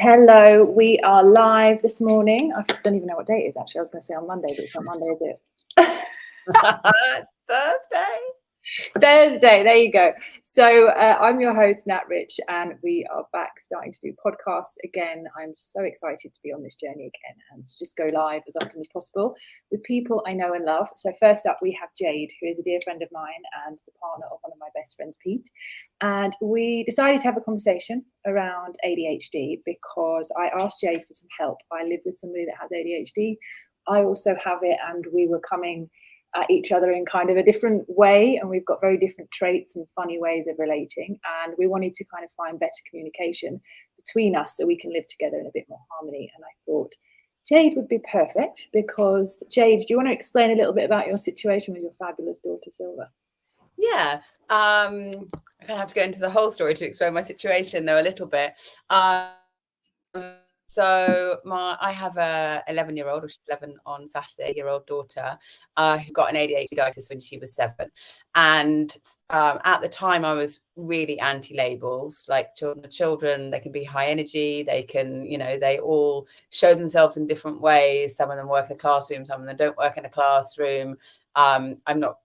Hello, we are live this morning. I don't even know what day it is actually. I was going to say on Monday, but it's not Monday, is it? Thursday, there you go. So I'm your host, Nat Rich, and we are back starting to do podcasts again. I'm so excited to be on this journey again and to just go live as often as possible with people I know and love. So first up, we have Jade, who is a dear friend of mine and the partner of one of my best friends, Pete. And we decided to have a conversation around ADHD because I asked Jade for some help. I live with somebody that has ADHD. I also have it, and we were coming at each other in kind of a different way, and we've got very different traits and funny ways of relating, and we wanted to kind of find better communication between us so we can live together in a bit more harmony. And I thought Jade would be perfect because, Jade, do you want to explain a little bit about your situation with your fabulous daughter Silva? Yeah, I kind of have to go into the whole story to explain my situation though a little bit. So I have a 11-year-old, or she's 11 on Saturday, year-old daughter who got an ADHD diagnosis when she was 7. And at the time I was really anti-labels. Like children, they can be high energy, they can, they all show themselves in different ways. Some of them work in a classroom, some of them don't work in a classroom. I'm not,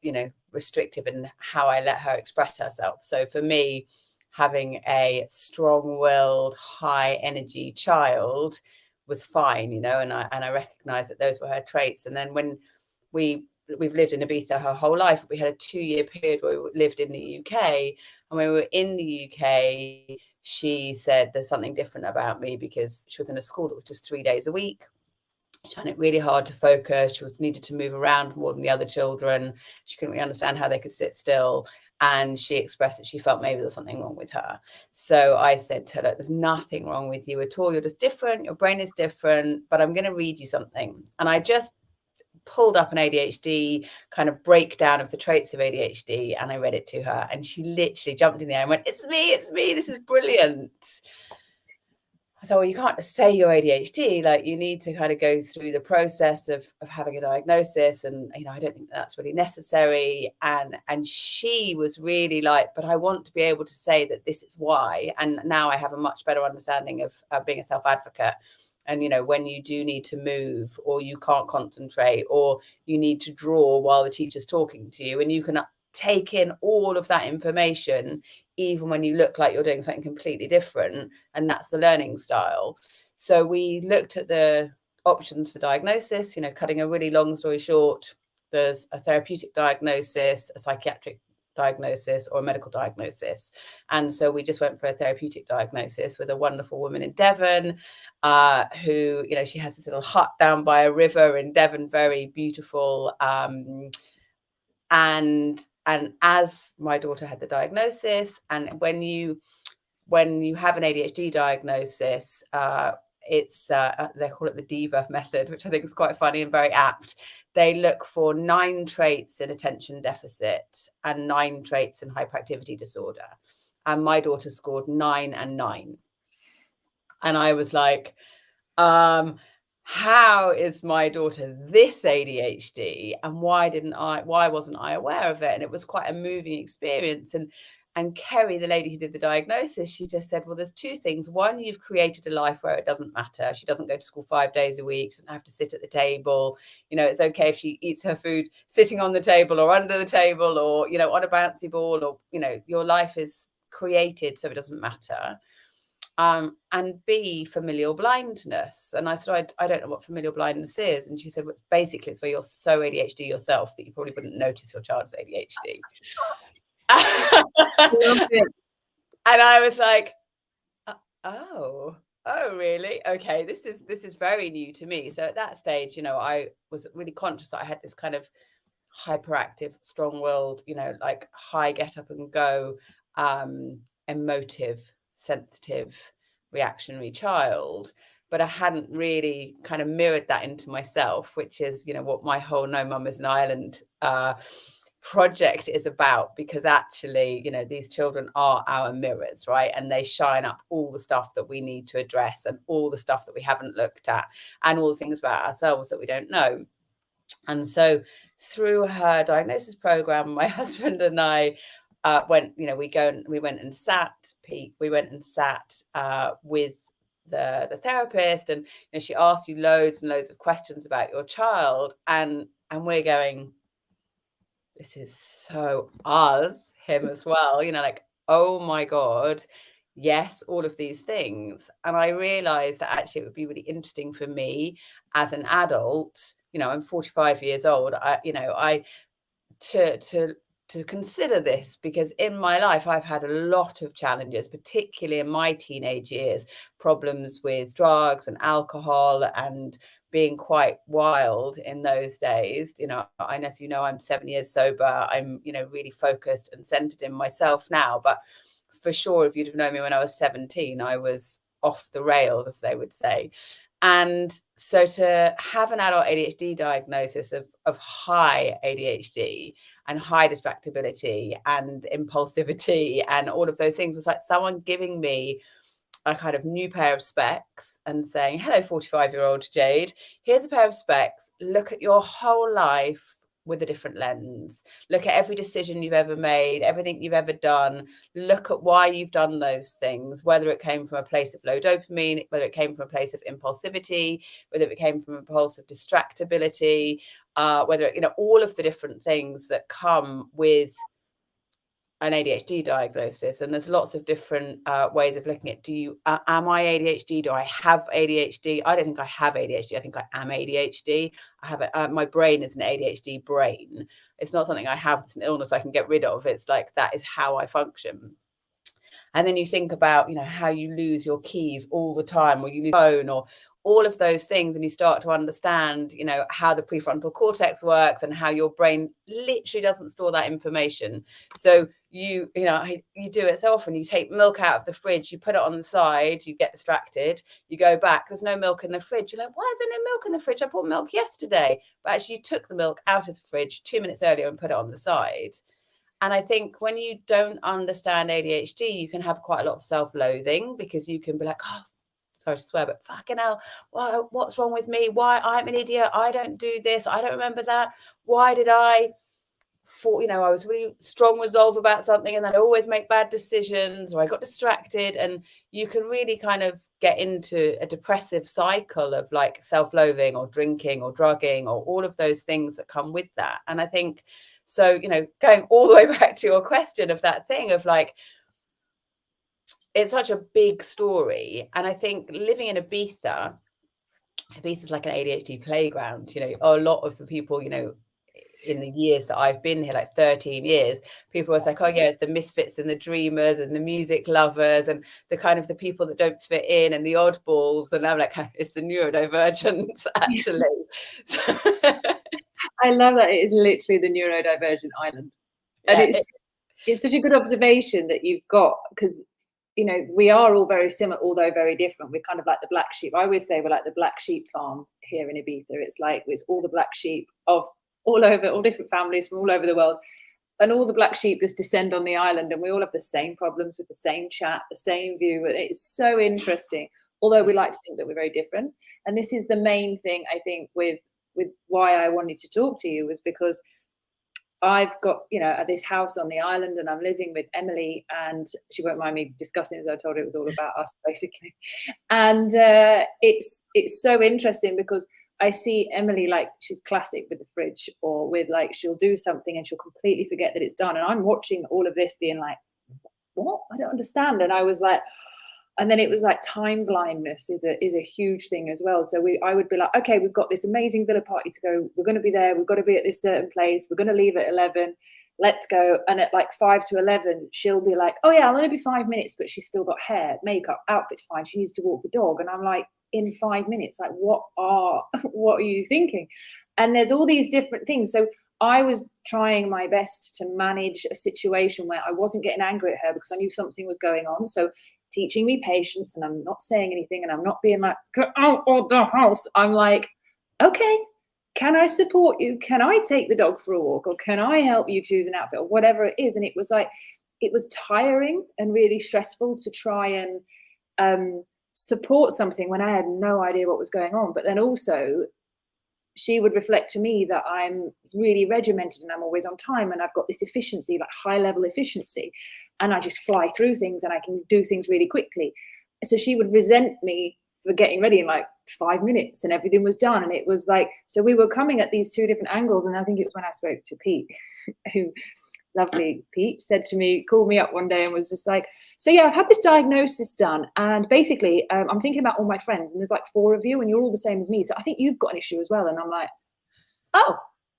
restrictive in how I let her express herself. So for me, having a strong-willed, high-energy child was fine, and I recognized that those were her traits. And then when we've lived in Ibiza her whole life, we had a 2-year period where we lived in the UK, and when we were in the UK, she said there's something different about me, because she was in a school that was just 3 days a week. She found it really hard to focus. She needed to move around more than the other children. She couldn't really understand how they could sit still. And she expressed that she felt maybe there was something wrong with her. So I said to her, look, there's nothing wrong with you at all. You're just different. Your brain is different. But I'm going to read you something. And I just pulled up an ADHD kind of breakdown of the traits of ADHD. And I read it to her. And she literally jumped in the air and went, it's me. This is brilliant. I thought, well, you can't say you're ADHD, like you need to kind of go through the process of having a diagnosis. And, I don't think that's really necessary. And she was really like, but I want to be able to say that this is why. And now I have a much better understanding of being a self-advocate. And, when you do need to move, or you can't concentrate, or you need to draw while the teacher's talking to you, and you can take in all of that information, even when you look like you're doing something completely different. And that's the learning style. So we looked at the options for diagnosis, cutting a really long story short, there's a therapeutic diagnosis, a psychiatric diagnosis, or a medical diagnosis. And so we just went for a therapeutic diagnosis with a wonderful woman in Devon, who, she has this little hut down by a river in Devon, very beautiful. And as my daughter had the diagnosis, and when you have an ADHD diagnosis, it's they call it the DIVA method, which I think is quite funny and very apt. They look for 9 traits in attention deficit and 9 traits in hyperactivity disorder. And my daughter scored 9 and 9. And I was like, how is my daughter this ADHD, and why wasn't I aware of it? And it was quite a moving experience. And Kerry, the lady who did the diagnosis, she just said, well, there's 2 things. One, you've created a life where it doesn't matter. She doesn't go to school 5 days a week. She doesn't have to sit at the table. It's okay if she eats her food sitting on the table or under the table, or, on a bouncy ball, or, your life is created so it doesn't matter. And B, familial blindness. And I said, I don't know what familial blindness is. And she said, well, basically, it's where you're so ADHD yourself that you probably wouldn't notice your child's ADHD. And I was like, oh, really? Okay, this is very new to me. So at that stage, I was really conscious that I had this kind of hyperactive, strong-willed, like high get up and go, emotive, sensitive, reactionary child. But I hadn't really kind of mirrored that into myself, which is, what my whole No Mum is an Island project is about, because actually, these children are our mirrors, right? And they shine up all the stuff that we need to address, and all the stuff that we haven't looked at, and all the things about ourselves that we don't know. And so through her diagnosis program, my husband and I went and sat with the therapist, and she asks you loads and loads of questions about your child, and we're going, this is so him as well, like, oh my God, yes, all of these things. And I realized that actually it would be really interesting for me as an adult, I'm 45 years old, to consider this, because in my life I've had a lot of challenges, particularly in my teenage years, problems with drugs and alcohol and being quite wild in those days. And as you know, I'm 7 years sober. I'm, really focused and centered in myself now. But for sure, if you'd have known me when I was 17, I was off the rails, as they would say. And so to have an adult ADHD diagnosis of high ADHD and high distractibility and impulsivity and all of those things was like someone giving me a kind of new pair of specs and saying, hello, 45-year-old Jade, here's a pair of specs. Look at your whole life with a different lens. Look at every decision you've ever made, everything you've ever done. Look at why you've done those things, whether it came from a place of low dopamine, whether it came from a place of impulsivity, whether it came from a pulse of distractibility, whether, all of the different things that come with an ADHD diagnosis. And there's lots of different ways of looking at, am I ADHD? Do I have ADHD? I don't think I have ADHD. I think I am ADHD. I have my brain is an ADHD brain. It's not something I have. It's an illness I can get rid of. It's like, that is how I function. And then you think about, how you lose your keys all the time, or you lose your phone, or all of those things, and you start to understand, how the prefrontal cortex works and how your brain literally doesn't store that information. So you do it so often. You take milk out of the fridge, you put it on the side, you get distracted, you go back, there's no milk in the fridge. You're like, why is there no milk in the fridge? I bought milk yesterday. But actually you took the milk out of the fridge 2 minutes earlier and put it on the side. And I think when you don't understand ADHD, you can have quite a lot of self-loathing, because you can be like, oh, sorry to swear, but fucking hell, what's wrong with me? Why? I'm an idiot. I don't do this. I don't remember that. Why did I was really strong resolve about something, and then I always make bad decisions, or I got distracted. And you can really kind of get into a depressive cycle of like self-loathing or drinking or drugging or all of those things that come with that. And I think, so, going all the way back to your question of that thing of like, it's such a big story. And I think living in Ibiza is like an ADHD playground. A lot of the people, in the years that I've been here, like 13 years, people are like, oh yeah, it's the misfits and the dreamers and the music lovers and the kind of the people that don't fit in and the oddballs. And I'm like, it's the neurodivergents, actually. I love that. It is literally the neurodivergent island. And it's such a good observation that you've got, because we are all very similar, although very different. We're kind of like the black sheep. I always say we're like the black sheep farm here in Ibiza. It's like, it's all the black sheep of all over, all different families from all over the world. And all the black sheep just descend on the island, and we all have the same problems with the same chat, the same view. It's so interesting, although we like to think that we're very different. And this is the main thing, I think, with why I wanted to talk to you, was because I've got, this house on the island, and I'm living with Emily, and she won't mind me discussing it, as I told her it was all about us, basically. And it's so interesting, because I see Emily, like, she's classic with the fridge, or with like, she'll do something and she'll completely forget that it's done. And I'm watching all of this being like, what? I don't understand. And I was like, and then it was like time blindness is a huge thing as well. So I would be like, okay, we've got this amazing villa party to go. We're going to be there. We've got to be at this certain place. We're going to leave at 11. Let's go. And at like 5 to 11, she'll be like, oh yeah, I'll only be 5 minutes, but she's still got hair, makeup, outfit to find. She needs to walk the dog. And I'm like, in 5 minutes, like, what are you thinking? And there's all these different things. So I was trying my best to manage a situation where I wasn't getting angry at her, because I knew something was going on. So teaching me patience, and I'm not saying anything, and I'm not being like, get out of the house. I'm like, okay, can I support you? Can I take the dog for a walk? Or can I help you choose an outfit, or whatever it is? And it was like, it was tiring and really stressful to try and support something when I had no idea what was going on. But then also, she would reflect to me that I'm really regimented and I'm always on time, and I've got this efficiency, like high level efficiency, and I just fly through things and I can do things really quickly. so she would resent me for getting ready in like 5 minutes and everything was done. And it was like, so we were coming at these two different angles. And I think it was when I spoke to Pete, who, lovely Pete, said to me, called me up one day and was just like, so yeah, I've had this diagnosis done. And basically, I'm thinking about all my friends and there's like 4 of you and you're all the same as me. So I think you've got an issue as well. And I'm like, oh,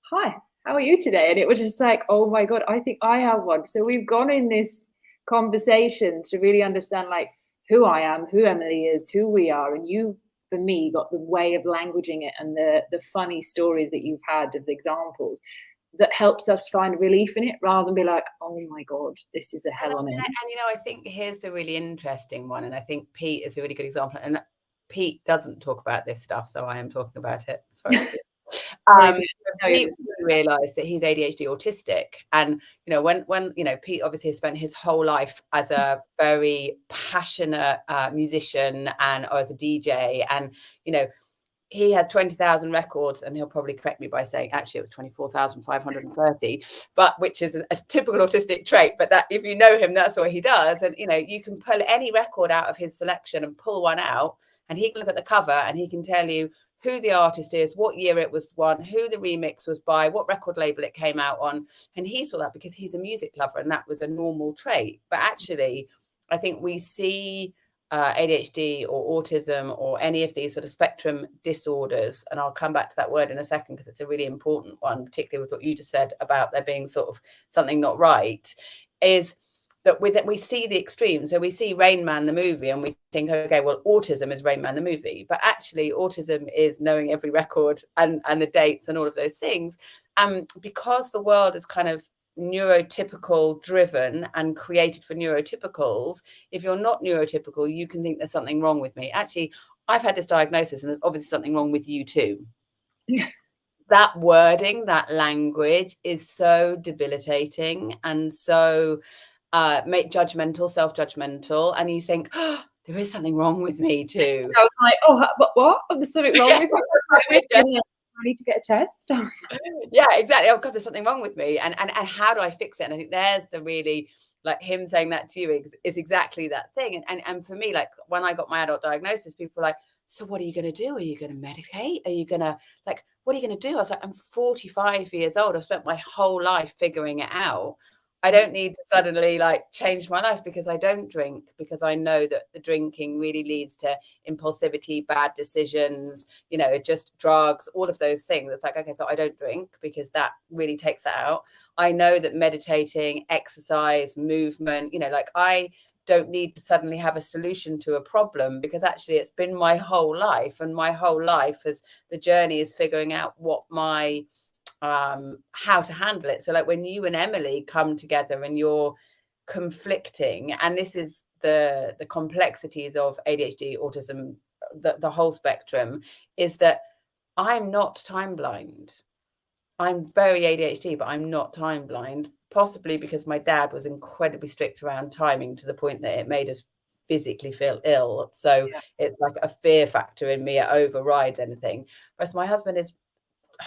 hi, how are you today? And it was just like, oh my God, I think I have one. So we've gone in this conversation to really understand like who I am, who Emily is, who we are. And you, for me, got the way of languaging it and the funny stories that you've had of the examples that helps us find relief in it rather than be like, oh my God, this is a hell on earth. And you know, I think here's the really interesting one, and I think Pete is a really good example. And Pete doesn't talk about this stuff, so I am talking about it. Sorry. Pete realised that he's ADHD autistic, and you know, when you know, Pete obviously has spent his whole life as a very passionate musician and as a DJ, and you know, he had 20,000 records, and he'll probably correct me by saying actually it was 24,530, but which is a typical autistic trait. But that, if you know him, that's what he does. And you know, you can pull any record out of his selection and pull one out, and he can look at the cover and he can tell you who the artist is, what year it was won, who the remix was by, what record label it came out on. And he saw that because he's a music lover and that was a normal trait. But actually, I think we see ADHD or autism or any of these sort of spectrum disorders, and I'll come back to that word in a second because it's a really important one, particularly with what you just said about there being sort of something not right, is that we see the extremes. So we see Rain Man the movie and we think, okay, well, autism is Rain Man the movie, but actually autism is knowing every record and the dates and all of those things. And because the world is kind of neurotypical driven and created for neurotypicals, if you're not neurotypical, you can think there's something wrong with me. Actually, I've had this diagnosis and there's obviously something wrong with you too. That wording, that language is so debilitating and so make judgmental, self-judgmental, and you think, oh, there is something wrong with me too. I was like, oh, but what? There's something wrong with me. I need to get a test. Yeah, exactly. Oh God, there's something wrong with me, and how do I fix it? And I think there's the really, like, him saying that to you is exactly that thing. And for me, like when I got my adult diagnosis, people were like, so what are you going to do? Are you going to medicate? Are you going to, like, what are you going to do? I was like, I'm 45 years old. I've spent my whole life figuring it out. I don't need to suddenly like change my life because I don't drink, because I know that the drinking really leads to impulsivity, bad decisions, you know, just drugs, all of those things. It's like, okay, so I don't drink because that really takes that out. I know that meditating, exercise, movement, you know, like I don't need to suddenly have a solution to a problem because actually it's been my whole life, and my whole life is the journey is figuring out what my how to handle it. So like when you and Emily come together and you're conflicting, and this is the complexities of ADHD, autism, the whole spectrum, is that I'm not time blind. I'm very ADHD, but I'm not time blind, possibly because my dad was incredibly strict around timing to the point that it made us physically feel ill. So it's like a fear factor in me. It overrides anything. Whereas my husband is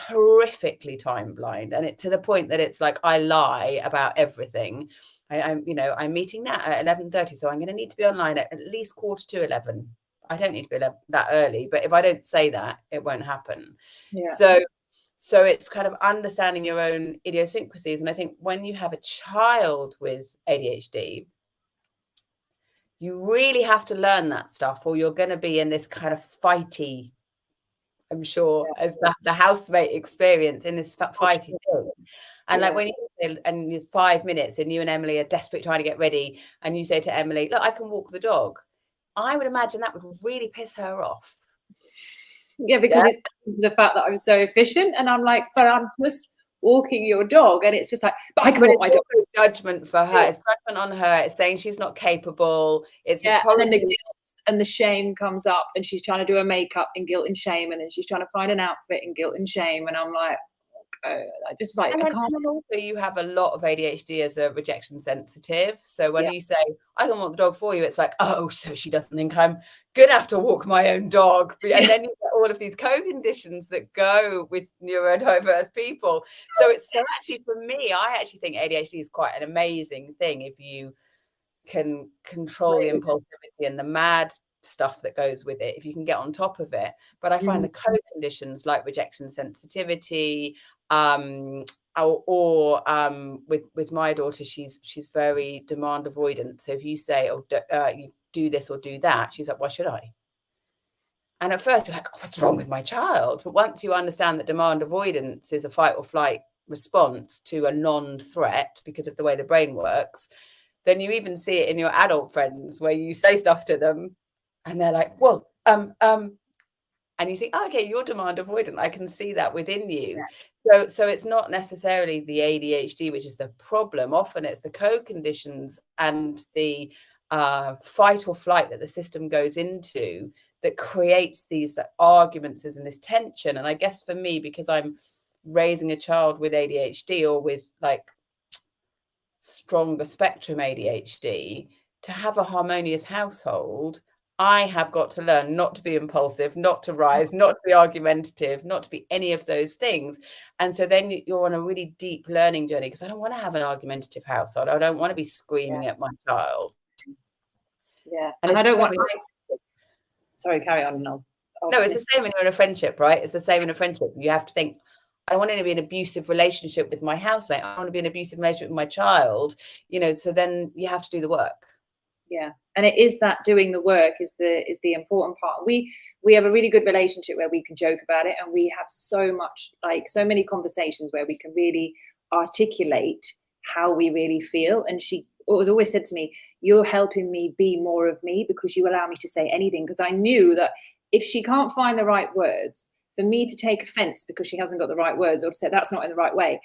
horrifically time blind, and it to the point that it's like I lie about everything. I'm you know, I'm meeting Nat at 11:30, so I'm going to need to be online at least 11:15. I don't need to be that early, but if I don't say that, it won't happen. So it's kind of understanding your own idiosyncrasies. And I think when you have a child with ADHD, you really have to learn that stuff, or you're going to be in this kind of fighty, I'm sure, as the housemate experience in this fighty thing. And like when you and it's 5 minutes and you and Emily are desperate trying to get ready, and you say to Emily, look, I can walk the dog. I would imagine that would really piss her off. Yeah, because it's the fact that I'm so efficient, and I'm like, but I'm just walking your dog, and it's just like, but I can walk my dog. Judgment for her. It's judgment on her. It's saying she's not capable. It's and then the guilt and the shame comes up, and she's trying to do her makeup in guilt and shame, and then she's trying to find an outfit in guilt and shame, and I'm like, I just like, I can't. And also you have a lot of ADHD as a rejection sensitive. So when you say, I don't want the dog for you, it's like, oh, so she doesn't think I'm good enough to walk my own dog. And then you get all of these co-conditions that go with neurodiverse people. So it's so actually, for me, I actually think ADHD is quite an amazing thing if you can control the impulsivity and the mad stuff that goes with it if you can get on top of it. But I find the co-conditions like rejection sensitivity, or with my daughter, she's very demand avoidant. So if you say, oh, you do this or do that, she's like, why should I? And at first you're like, oh, what's wrong with my child? But once you understand that demand avoidance is a fight or flight response to a non-threat because of the way the brain works, then you even see it in your adult friends where you say stuff to them and they're like, well, and you think, oh, okay, you're demand avoidant. I can see that within you. So it's not necessarily the ADHD, which is the problem. Often it's the co-conditions and the fight or flight that the system goes into that creates these arguments and this tension. And I guess for me, because I'm raising a child with ADHD or with like stronger spectrum ADHD, to have a harmonious household, I have got to learn not to be impulsive, not to rise, not to be argumentative, not to be any of those things. And so then you're on a really deep learning journey, because I don't want to have an argumentative household. I don't want to be screaming at my child. Yeah. And I don't want... Sorry, carry on. No, it's the same when you're in a friendship, right? It's the same in a friendship. You have to think, I don't want to be in an abusive relationship with my housemate. I want to be in an abusive relationship with my child, so then you have to do the work. Yeah. And it is that doing the work is the important part. We have a really good relationship where we can joke about it, and we have so many conversations where we can really articulate how we really feel. And she always said to me, you're helping me be more of me because you allow me to say anything. Because I knew that if she can't find the right words, for me to take offense because she hasn't got the right words, or to say that's not in the right way,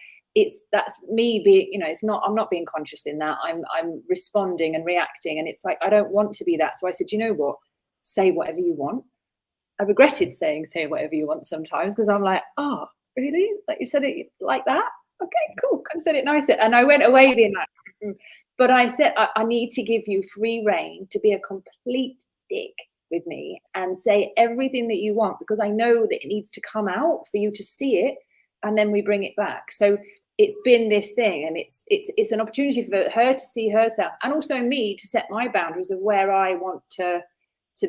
that's me being, I'm not being conscious in that. I'm responding and reacting, and it's like, I don't want to be that. So I said, you know what, say whatever you want. I regretted saying say whatever you want sometimes, because I'm like, oh, really? Like, you said it like that? Okay, cool. Could have said it nicer. And I went away being like, but I said, I need to give you free reign to be a complete dick with me and say everything that you want, because I know that it needs to come out for you to see it, and then we bring it back. So it's been this thing, and it's an opportunity for her to see herself, and also me to set my boundaries of where I want to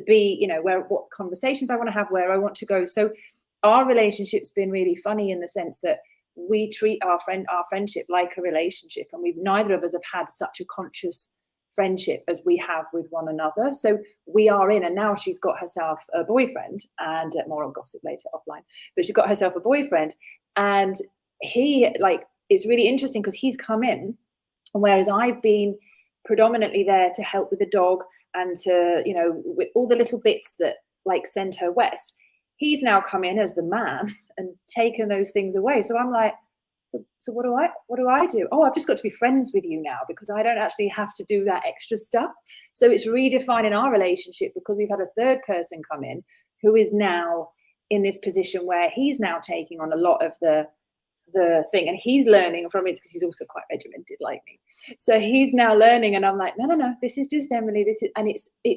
be, what conversations I want to have, where I want to go. So our relationship's been really funny in the sense that we treat our friendship like a relationship, and neither of us have had such a conscious friendship as we have with one another. So we are in, and now she's got herself a boyfriend, and more on gossip later offline, but she's got herself a boyfriend, and he, it's really interesting because he's come in, and whereas I've been predominantly there to help with the dog and to, with all the little bits that send her west, he's now come in as the man and taken those things away. So I'm like, so what do I do? Oh, I've just got to be friends with you now because I don't actually have to do that extra stuff. So it's redefining our relationship because we've had a third person come in who is now in this position where he's now taking on a lot of the thing, and he's learning from it because he's also quite regimented like me. So he's now learning, and I'm like, no, this is just Emily.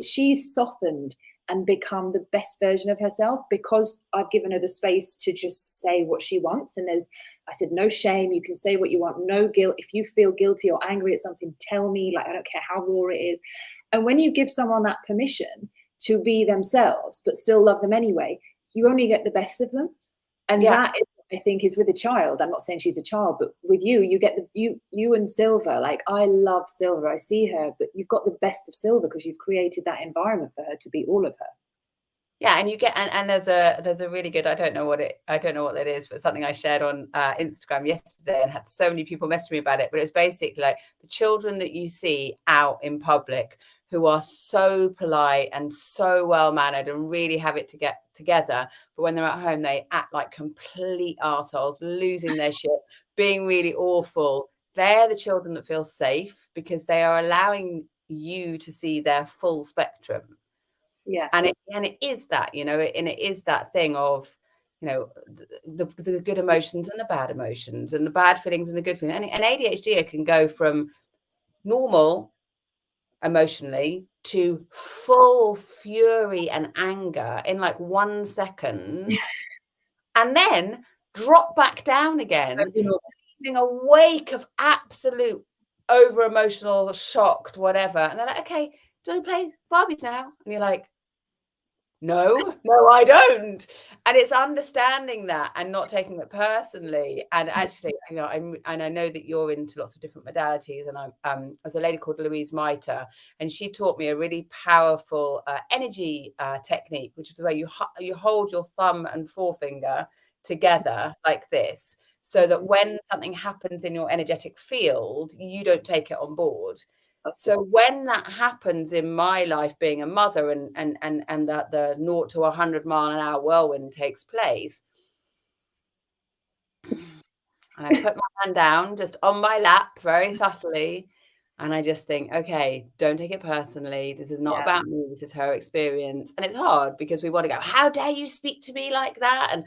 She's softened and become the best version of herself because I've given her the space to just say what she wants. And I said, no shame. You can say what you want. No guilt. If you feel guilty or angry at something, tell me. I don't care how raw it is. And when you give someone that permission to be themselves, but still love them anyway, you only get the best of them. And that is, I think, is with a child. I'm not saying she's a child, but with you get you and Silver. I love Silver. I see her, but you've got the best of Silver because you've created that environment for her to be all of her. Yeah, and you get and there's a really good, I don't know what that is, but something I shared on Instagram yesterday and had so many people message me about it. But it's basically the children that you see out in public who are so polite and so well mannered and really have it to get together, but when they're at home they act like complete arseholes, losing their shit, being really awful. They're the children that feel safe because they are allowing you to see their full spectrum. Yeah. And it is that, and it is that thing of, the good emotions and the bad emotions and the bad feelings and the good feelings. And ADHD can go from normal emotionally to full fury and anger in 1 second, and then drop back down again, leaving a wake of absolute over emotional, shocked, whatever. And they're like, okay, do you want to play Barbies now? And you're like, No, I don't. And it's understanding that and not taking it personally. And actually, you know, and I know that you're into lots of different modalities. And there's a lady called Louise Mitre, and she taught me a really powerful energy technique, which is where you hold your thumb and forefinger together like this, so that when something happens in your energetic field, you don't take it on board. So when that happens in my life, being a mother, and that the 0 to 100 mile an hour whirlwind takes place, and I put my hand down just on my lap very subtly, and I just think, okay, don't take it personally. This is not about me. This is her experience. And it's hard because we want to go, how dare you speak to me like that? And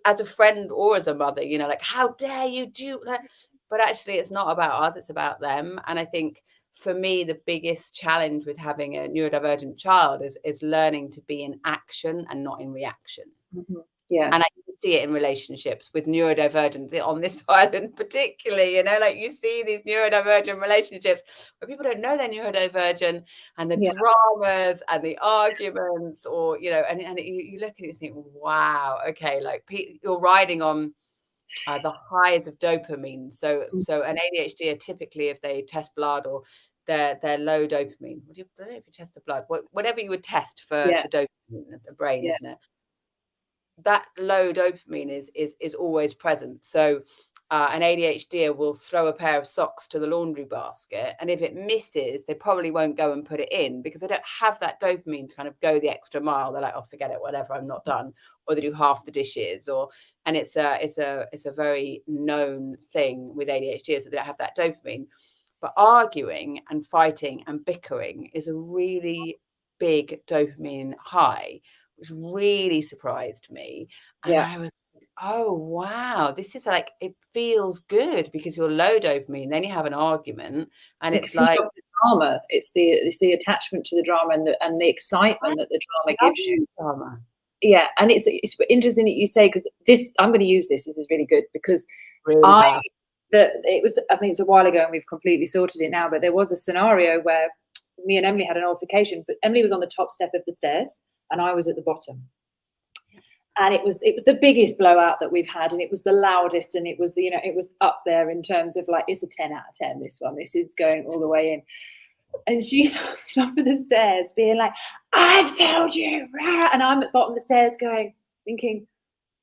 as a friend or as a mother, you know, like, how dare you do that? But actually, it's not about us. It's about them. And I think for me, the biggest challenge with having a neurodivergent child is learning to be in action and not in reaction. Yeah. And I can see it in relationships with neurodivergent on this island, particularly, you know, like you see these neurodivergent relationships where people don't know they're neurodivergent, and the dramas and the arguments, or, you know, and you look at it and think, wow, okay, like you're riding on the highs of dopamine. So an ADHD are typically, if they test blood or they're low dopamine. I don't know if you test the blood, whatever you would test for the dopamine of the brain, isn't it? That low dopamine is always present. So an ADHD will throw a pair of socks to the laundry basket, and if it misses, they probably won't go and put it in because they don't have that dopamine to kind of go the extra mile. They're like, oh, forget it, whatever, I'm not done. Or they do half the dishes, and it's a very known thing with ADHD is that they don't have that dopamine. But arguing and fighting and bickering is a really big dopamine high, which really surprised me. And I was like, oh, wow, this is like, it feels good because you're low dopamine. Then you have an argument and it's like the drama. It's the attachment to the drama and the excitement that the drama gives you. Drama. Yeah, and it's interesting that you say, because I'm going to use this. This is really good because Really it's a while ago and we've completely sorted it now. But there was a scenario where me and Emily had an altercation, but Emily was on the top step of the stairs and I was at the bottom. And it was the biggest blowout that we've had, and it was the loudest, and it was it was up there in terms of like, it's a 10 out of 10. This one, this is going all the way in. And she's on the top of the stairs being like, I've told you, and I'm at the bottom of the stairs thinking,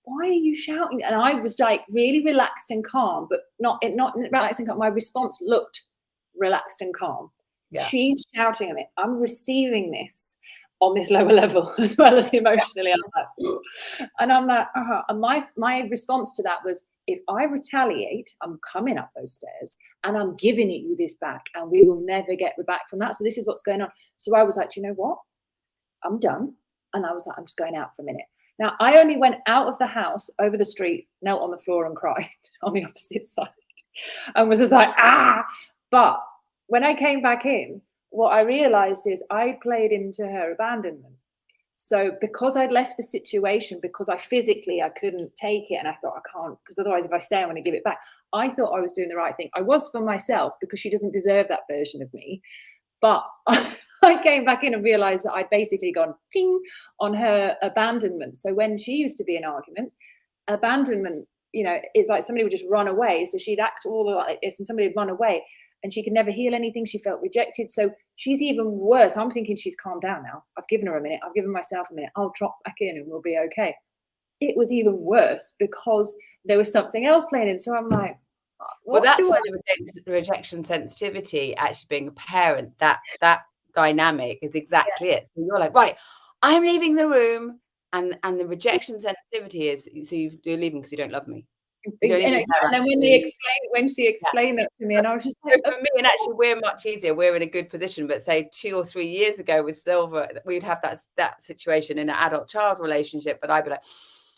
why are you shouting? And I was like really relaxed and calm, but not relaxed and calm. My response looked relaxed and calm. Yeah. She's shouting at me. I'm receiving this on this lower level as well as emotionally. I'm like, ugh. And I'm like, and my response to that was, if I retaliate, I'm coming up those stairs and I'm giving you this back, and we will never get back from that. So this is what's going on. So I was like, do you know what? I'm done. And I was like, I'm just going out for a minute. Now, I only went out of the house, over the street, knelt on the floor and cried on the opposite side, and was just like, ah. But when I came back in, what I realized is I played into her abandonment. So because I'd left the situation, because I couldn't take it, and I thought, I can't, because otherwise if I stay, I'm going to give it back. I thought I was doing the right thing. I was for myself, because she doesn't deserve that version of me. But I came back in and realized that I'd basically gone ping on her abandonment. So when she used to be in arguments, abandonment, it's like somebody would just run away. So she'd act all like this and somebody would run away, and she could never heal anything. She felt rejected. So she's even worse. I'm thinking she's calmed down now. I've given her a minute. I've given myself a minute. I'll drop back in and we'll be okay. It was even worse because there was something else playing in. So I'm like, well, that's why the rejection sensitivity, actually being a parent, that dynamic is exactly it. So you're like, right, I'm leaving the room, and the rejection sensitivity is, so you're leaving because you don't love me. And then when she explained that to me, and I was just like, for me, and actually we're much easier. We're in a good position. But say 2 or 3 years ago with Silver, we'd have that situation in an adult-child relationship. But I'd be like,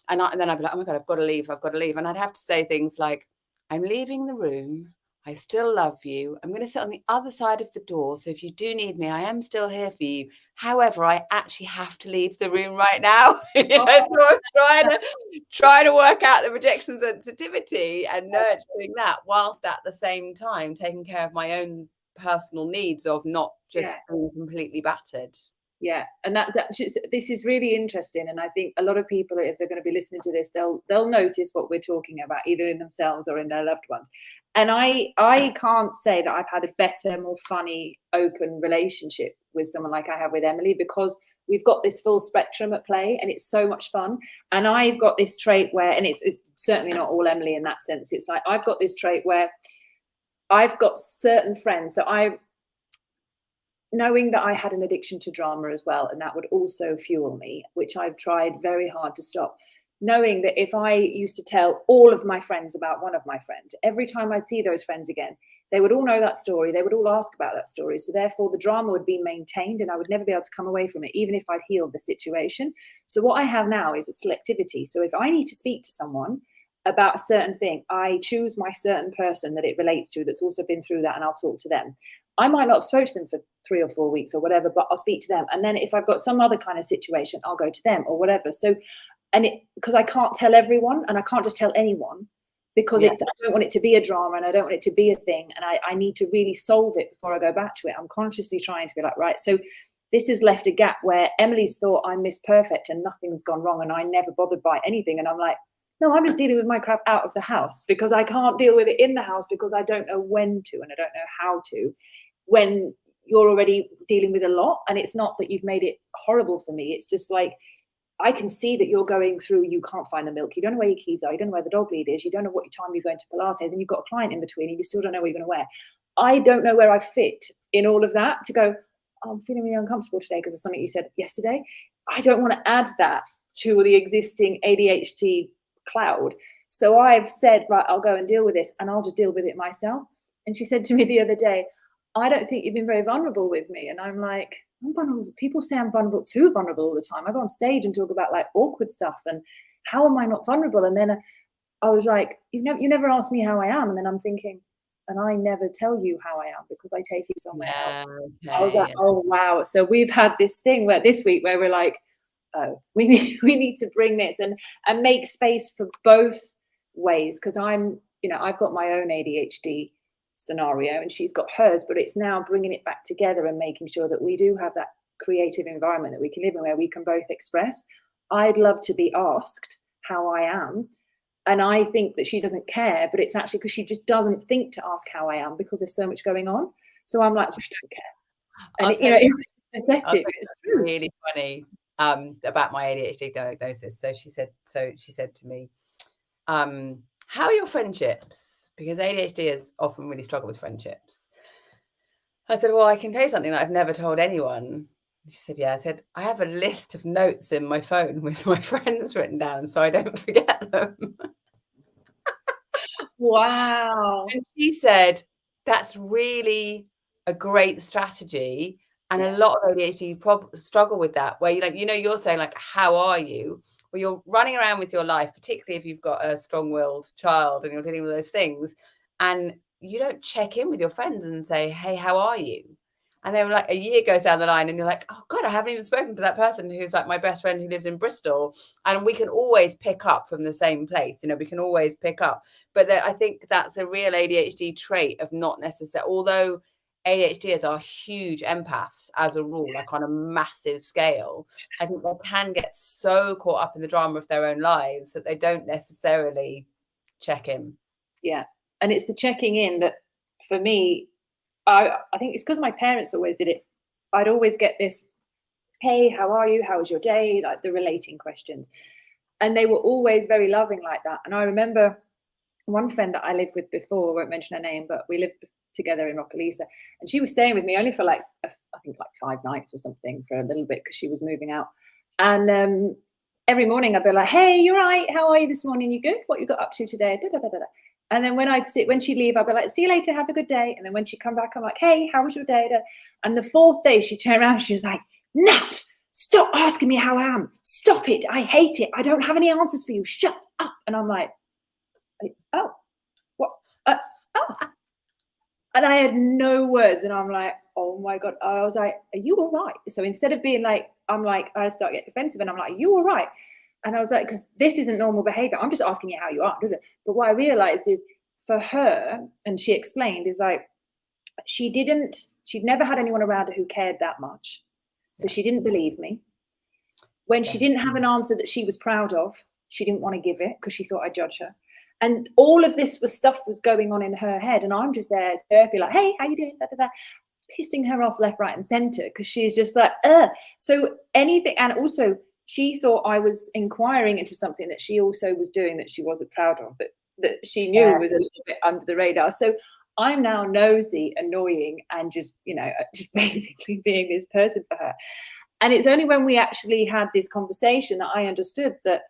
and then I'd be like, oh my God, I've got to leave. And I'd have to say things like, I'm leaving the room. I still love you. I'm going to sit on the other side of the door. So if you do need me, I am still here for you. However, I actually have to leave the room right now. So I'm trying to work out the rejection sensitivity and nurturing that, whilst at the same time taking care of my own personal needs of not just being completely battered. Yeah, and that's actually, this is really interesting, and I think a lot of people, if they're going to be listening to this, they'll notice what we're talking about, either in themselves or in their loved ones. And I can't say that I've had a better, more funny, open relationship with someone like I have with Emily, because we've got this full spectrum at play, and it's so much fun. And I've got this trait where, and it's certainly not all Emily in that sense. It's like I've got this trait where I've got certain friends, knowing that I had an addiction to drama as well, and that would also fuel me, which I've tried very hard to stop. Knowing that if I used to tell all of my friends about one of my friends, every time I'd see those friends again, they would all know that story. They would all ask about that story. So therefore the drama would be maintained, and I would never be able to come away from it, even if I'd healed the situation. So what I have now is a selectivity. So if I need to speak to someone about a certain thing, I choose my certain person that it relates to, that's also been through that, and I'll talk to them. I might not have spoken to them for 3 or 4 weeks or whatever, but I'll speak to them. And then if I've got some other kind of situation, I'll go to them or whatever. So, and because I can't tell everyone, and I can't just tell anyone, because I don't want it to be a drama, and I don't want it to be a thing. And I need to really solve it before I go back to it. I'm consciously trying to be like, right, so this has left a gap where Emily's thought I'm Miss Perfect and nothing's gone wrong, and I never bothered by anything. And I'm like, no, I'm just dealing with my crap out of the house, because I can't deal with it in the house, because I don't know when to, and I don't know how to, when you're already dealing with a lot. And it's not that you've made it horrible for me. It's just like, I can see that you're going through, you can't find the milk, you don't know where your keys are, you don't know where the dog lead is, you don't know what time you're going to Pilates, and you've got a client in between, and you still don't know what you're going to wear. I don't know where I fit in all of that to go, oh, I'm feeling really uncomfortable today because of something you said yesterday. I don't want to add that to the existing ADHD cloud. So I've said, right, I'll go and deal with this, and I'll just deal with it myself. And she said to me the other day, I don't think you've been very vulnerable with me. And I'm like, I'm vulnerable. People say I'm vulnerable, too vulnerable all the time. I go on stage and talk about like awkward stuff, and how am I not vulnerable? And then I was like, you never asked me how I am. And then I'm thinking, and I never tell you how I am, because I take it somewhere else. Okay, I was like, oh wow. So we've had this thing where this week where we're like, oh, we need to bring this and make space for both ways, because I've got my own ADHD scenario and she's got hers, but it's now bringing it back together and making sure that we do have that creative environment that we can live in, where we can both express. I'd love to be asked how I am, and I think that she doesn't care, but it's actually because she just doesn't think to ask how I am, because there's so much going on. So I'm like, well, she doesn't care. And it's pathetic. It's true. Really funny about my ADHD diagnosis. So she said to me, how are your friendships? Because ADHDers often really struggle with friendships. I said, well, I can tell you something that I've never told anyone. She said, yeah. I said, I have a list of notes in my phone with my friends written down so I don't forget them. Wow. And she said, that's really a great strategy. And a lot of ADHD struggle with that, where you're saying like, how are you? Well, you're running around with your life, particularly if you've got a strong-willed child and you're dealing with those things, and you don't check in with your friends and say, hey, how are you? And then like a year goes down the line and you're like, oh God, I haven't even spoken to that person who's like my best friend who lives in Bristol. And we can always pick up from the same place. We can always pick up. But I think that's a real ADHD trait of not necessarily, although ADHDers are huge empaths as a rule, like on a massive scale. I think they can get so caught up in the drama of their own lives that they don't necessarily check in. Yeah. And it's the checking in that, for me, I think it's because my parents always did it. I'd always get this, hey, how are you? How was your day? Like the relating questions. And they were always very loving like that. And I remember one friend that I lived with before, I won't mention her name, but we lived together in Rockalisa, and she was staying with me only for I think 5 nights or something, for a little bit, because she was moving out. And every morning I'd be like, hey, you're right, how are you this morning? You good? What you got up to today? Da, da, da, da, da. And then when she'd leave, I'd be like, see you later, have a good day. And then when she'd come back, I'm like, hey, how was your day? And the 4th day she turned around, she was like, Nat, stop asking me how I am. Stop it. I hate it. I don't have any answers for you. Shut up. And I'm like, oh, what? Oh. And I had no words, and I'm like, oh my God. I was like, are you all right? So instead of being like, I start getting defensive, and I'm like, are you all right? And I was like, because this isn't normal behavior. I'm just asking you how you are. But what I realized is, for her, and she explained, is like, she'd never had anyone around her who cared that much. So she didn't believe me. When she didn't have an answer that she was proud of, she didn't want to give it because she thought I'd judge her. And all of this stuff was going on in her head. And I'm just there chirpy, like, hey, how you doing? Da, da, da. Pissing her off left, right, and center because she's just like, ugh. So anything, and also she thought I was inquiring into something that she also was doing that she wasn't proud of, but that she knew was a little bit under the radar. So I'm now nosy, annoying, and just, just basically being this person for her. And it's only when we actually had this conversation that I understood that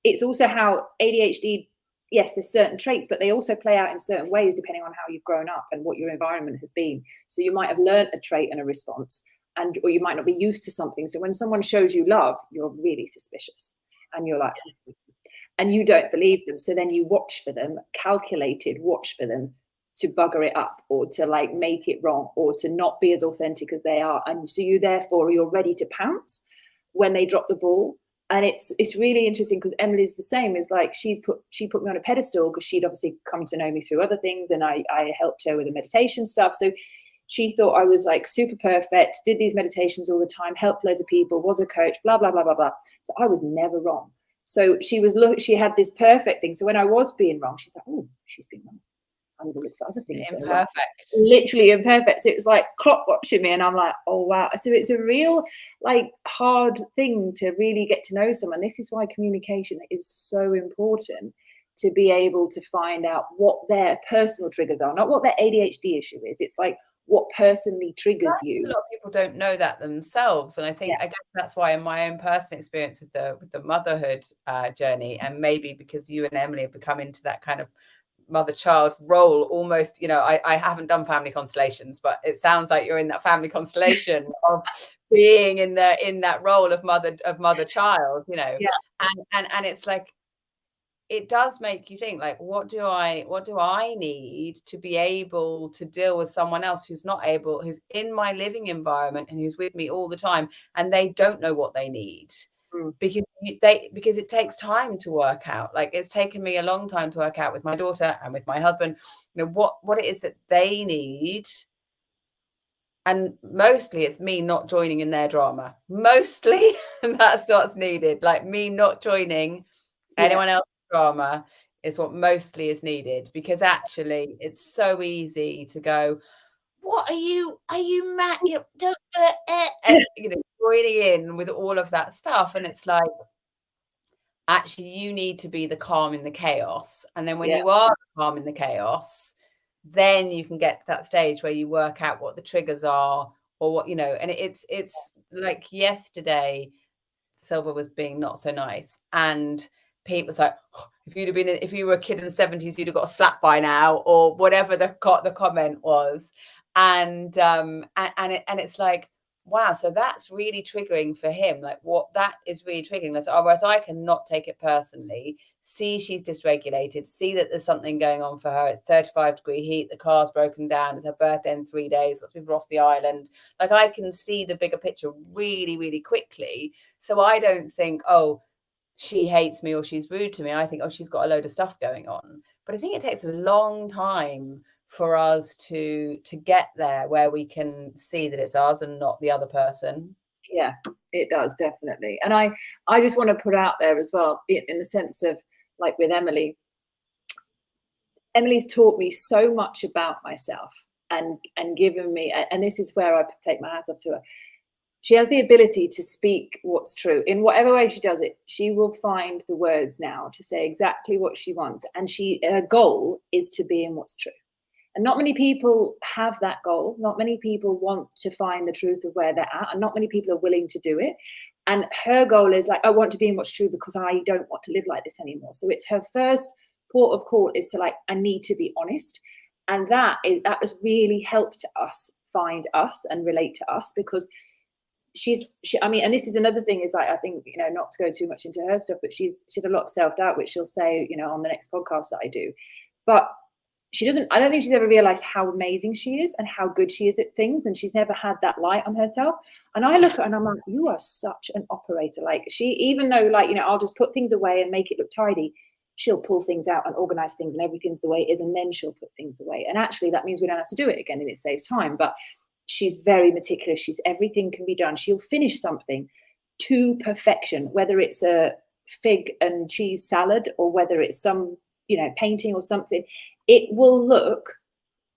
it's also how ADHD, yes, there's certain traits, but they also play out in certain ways depending on how you've grown up and what your environment has been. So you might have learned a trait and a response, or you might not be used to something. So when someone shows you love, you're really suspicious and you're like, and you don't believe them. So then you watch for them, calculated watch for them to bugger it up or to like make it wrong or to not be as authentic as they are. And so you're ready to pounce when they drop the ball. And it's really interesting because Emily's the same. Is like she put me on a pedestal because she'd obviously come to know me through other things, and I helped her with the meditation stuff. So she thought I was like super perfect, did these meditations all the time, helped loads of people, was a coach, blah blah blah blah blah. So I was never wrong. So she had this perfect thing. So when I was being wrong, she's like, oh, she's been wrong. I'm going to look for other things. Imperfect. Literally imperfect. So it was like clock watching me, and I'm like, oh wow. So it's a real like hard thing to really get to know someone. This is why communication is so important, to be able to find out what their personal triggers are, not what their ADHD issue is. It's like what personally triggers you. A lot of people don't know that themselves, and I think I guess that's why in my own personal experience with the motherhood journey, and maybe because you and Emily have become into that kind of mother-child role almost, I haven't done family constellations, but it sounds like you're in that family constellation of being in that role of mother-child, and it's like it does make you think like, what do I need to be able to deal with someone else who's in my living environment and who's with me all the time, and they don't know what they need. Because it takes time to work out. Like it's taken me a long time to work out with my daughter and with my husband, what it is that they need. And mostly it's me not joining in their drama. Mostly that's what's needed. Like me not joining anyone else's drama is what mostly is needed, because actually it's so easy to go, what are you mad? You don't joining in with all of that stuff. And it's like, actually you need to be the calm in the chaos. And then when you are calm in the chaos, then you can get to that stage where you work out what the triggers are, or what, and it's like yesterday Silver was being not so nice, and Pete was like, oh, if you were a kid in the 70s, you'd have got a slap by now, or whatever the comment was. And it's like, wow, so that's really triggering for him. Like what that is really triggering. Whereas I cannot take it personally, see she's dysregulated, see that there's something going on for her. It's 35-degree heat, the car's broken down, it's her birthday in 3 days, lots of people off the island. Like I can see the bigger picture really, really quickly. So I don't think, oh, she hates me or she's rude to me. I think, oh, she's got a load of stuff going on. But I think it takes a long time for us to get there where we can see that it's us and not the other person. Yeah, it does, definitely. And I just want to put out there as well, in the sense of like with Emily's taught me so much about myself and given me, and this is where I take my hat off to her. She has the ability to speak what's true. In whatever way she does it, she will find the words now to say exactly what she wants. And her goal is to be in what's true. And not many people have that goal. Not many people want to find the truth of where they're at, and not many people are willing to do it. And her goal is like, I want to be in what's true because I don't want to live like this anymore. So it's her first port of call is to like, I need to be honest. And that has really helped us find us and relate to us, because and this is another thing is like, I think, not to go too much into her stuff, but she had a lot of self-doubt, which she'll say, on the next podcast that I do. But I don't think she's ever realized how amazing she is and how good she is at things. And she's never had that light on herself. And I look at her and I'm like, you are such an operator. Like even though like, I'll just put things away and make it look tidy, she'll pull things out and organize things and everything's the way it is. And then she'll put things away. And actually that means we don't have to do it again and it saves time. But she's very meticulous. Everything can be done. She'll finish something to perfection, whether it's a fig and cheese salad or whether it's some, painting or something. It will look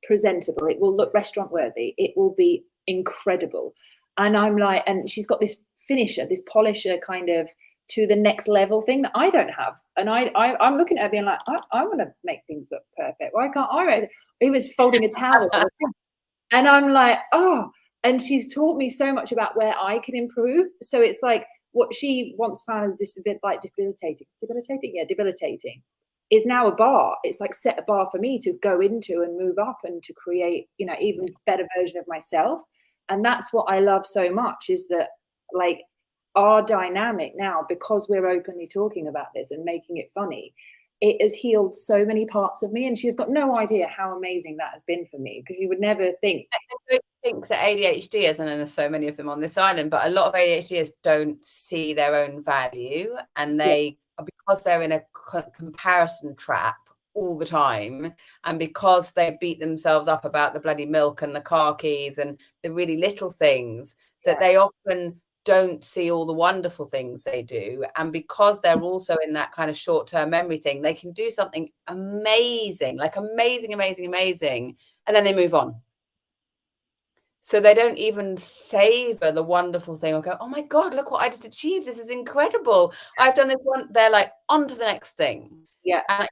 presentable. It will look restaurant worthy. It will be incredible. And I'm like, and she's got this finisher, this polisher kind of to the next level thing that I don't have. And I'm looking at her being like, I want to make things look perfect. Why can't I? He was folding a towel. And I'm like, oh, and she's taught me so much about where I can improve. So it's like what she once found as just a bit like debilitating, is now a bar. It's like set a bar for me to go into and move up and to create, even better version of myself. And that's what I love so much, is that like our dynamic now, because we're openly talking about this and making it funny, it has healed so many parts of me, and she's got no idea how amazing that has been for me, because you would never think. I don't think that ADHDers, and there's so many of them on this island, but a lot of ADHDers don't see their own value, and because they're in a comparison trap all the time, and because they beat themselves up about the bloody milk and the car keys and the really little things, that they often don't see all the wonderful things they do. And because they're also in that kind of short-term memory thing, they can do something amazing, like amazing, and then they move on. So they don't even savor the wonderful thing or go, oh my God, look what I just achieved. This is incredible. I've done this one. They're like, on to the next thing. Yeah. And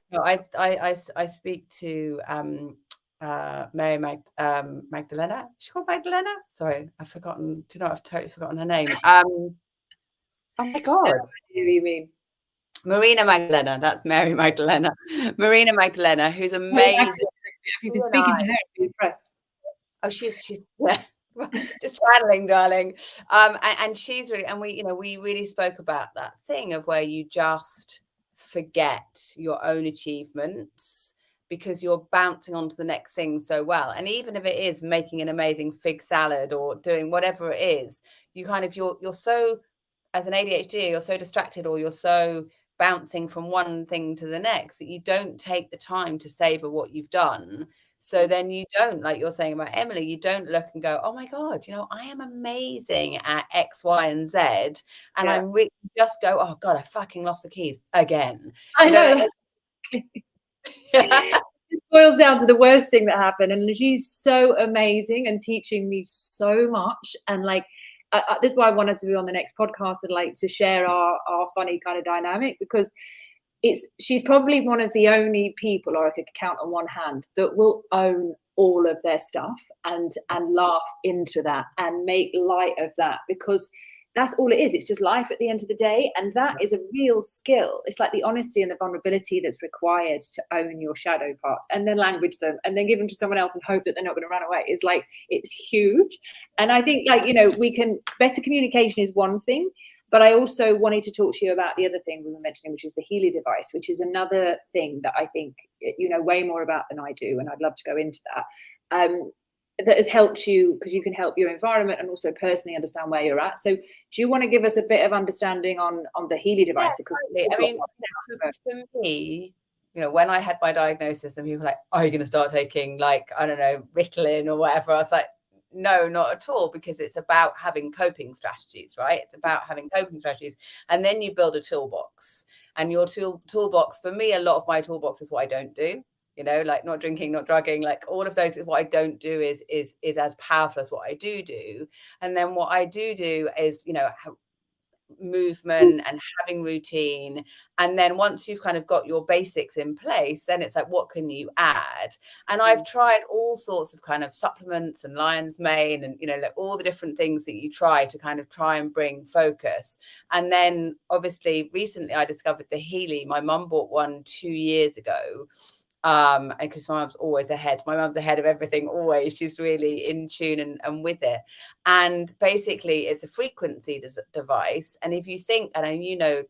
I speak to Mary Magdalena. Is she called Magdalena? Sorry, I've forgotten. Do you know, I've totally forgotten her name. Oh my God. What do you mean? Marina Magdalena. That's Mary Magdalena. Marina Magdalena, who's amazing. If you've been speaking to her, you'd be impressed. Oh, she's yeah. Just channeling, darling. And she's really, and we really spoke about that thing of where you just forget your own achievements because you're bouncing onto the next thing so well. And even if it is making an amazing fig salad or doing whatever it is, you kind of you're so, as an ADHD, you're so distracted, or you're so bouncing from one thing to the next, that you don't take the time to savor what you've done. So then you don't, like you're saying about Emily, you don't look and go, oh my God, I am amazing at X, Y, and Z. And I'm really just go, oh God, I fucking lost the keys again. I know. It just boils down to the worst thing that happened. And she's so amazing and teaching me so much. And like, this is why I wanted to be on the next podcast and like to share our funny kind of dynamic, because she's probably one of the only people, or I could count on one hand, that will own all of their stuff and laugh into that and make light of that, because that's all it is. It's just life at the end of the day. And that is a real skill. It's like the honesty and the vulnerability that's required to own your shadow parts and then language them and then give them to someone else and hope that they're not going to run away. It's huge. And I think better communication is one thing. But I also wanted to talk to you about the other thing we were mentioning, which is the Healy device, which is another thing that I think you know way more about than I do. And I'd love to go into that. That has helped you, because you can help your environment and also personally understand where you're at. So do you want to give us a bit of understanding on the Healy device? Because I mean, for me, when I had my diagnosis and people were like, are you going to start taking, like, I don't know, Ritalin or whatever? I was like, no, not at all, because it's about having coping strategies, right? It's about having coping strategies. And then you build a toolbox. And your toolbox, for me, a lot of my toolbox is what I don't do. Like not drinking, not drugging, like all of those. What I don't do is as powerful as what I do. And then what I do is, movement and having routine. And then once you've kind of got your basics in place, then it's like, what can you add? And I've tried all sorts of kind of supplements and lion's mane and, like all the different things that you try and bring focus. And then obviously recently I discovered the Healy. My mum bought one 2 years ago. Because my mum's always ahead. My mum's ahead of everything, always. She's really in tune and with it. And basically, it's a frequency device. And if you think, and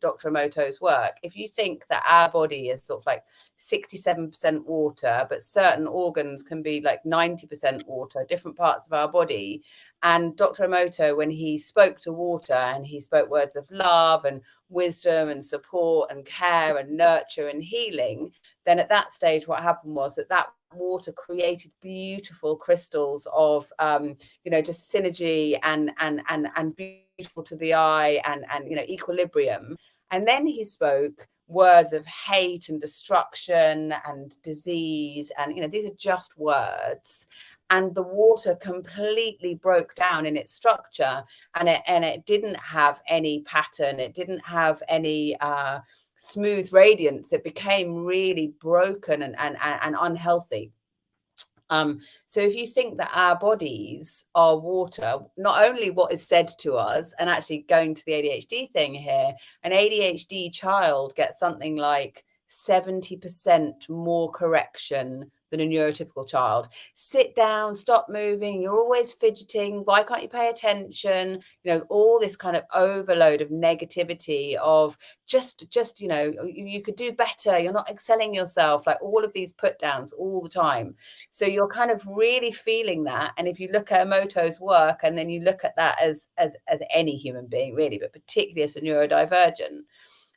Dr. Emoto's work, if you think that our body is sort of like 67% water, but certain organs can be like 90% water, different parts of our body. And Dr. Emoto, when he spoke to water and he spoke words of love and wisdom and support and care and nurture and healing, then at that stage, what happened was that water created beautiful crystals of, just synergy and beautiful to the eye and equilibrium. And then he spoke words of hate and destruction and disease, and these are just words, and the water completely broke down in its structure, and it didn't have any pattern, it didn't have any smooth radiance. It became really broken and unhealthy. So if you think that our bodies are water, not only what is said to us, and actually going to the ADHD thing here, an ADHD child gets something like 70% more correction than a neurotypical child. Sit down, stop moving, you're always fidgeting, why can't you pay attention? All this kind of overload of negativity of just you could do better, you're not excelling yourself, like all of these put downs all the time. So you're kind of really feeling that. And if you look at Emoto's work, and then you look at that as any human being really, but particularly as a neurodivergent.